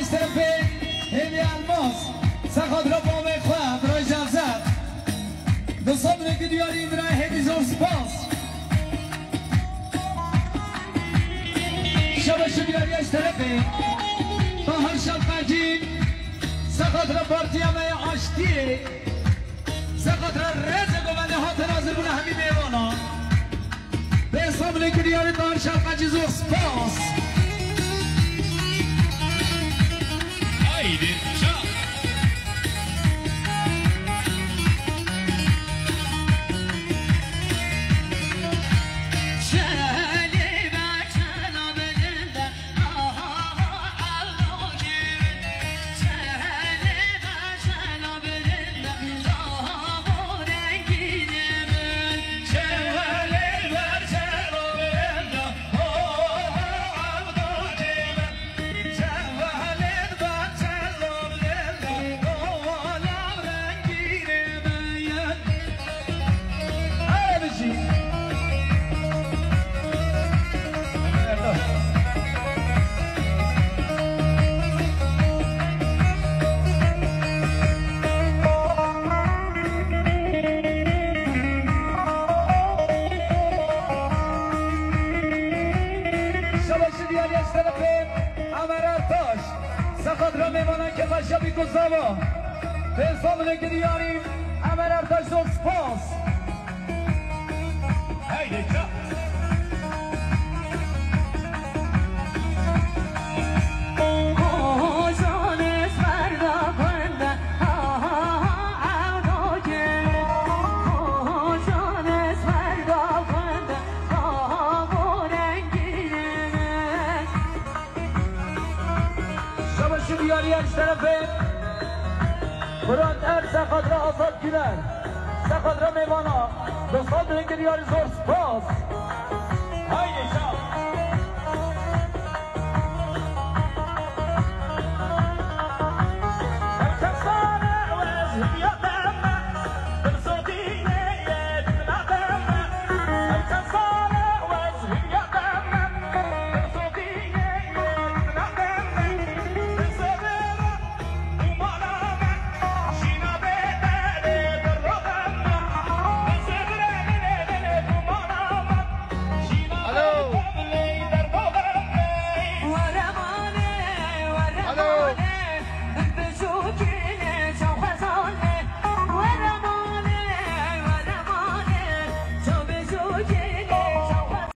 از طرف همی الماس سخاد را با میخواه برای جمزد دوستان که دیاری برای همی زور سپاس شبش دیاری از طرف با هر شب قجیم سخاد را پارتی همه آشتیه سخاد را رزه گوانده ها تنازل بونه همی میوانا به اسلام که دیاری با هر شب قجی زور سپاس شبی گذابا به فامل که دیاریم امر ارتش زور سپاس هیده چا شبش دیاری از طرفه برادر سخاد را آزاد گیرن سخاد را میوانا دوستان که دیاری زور سپاس هایده شا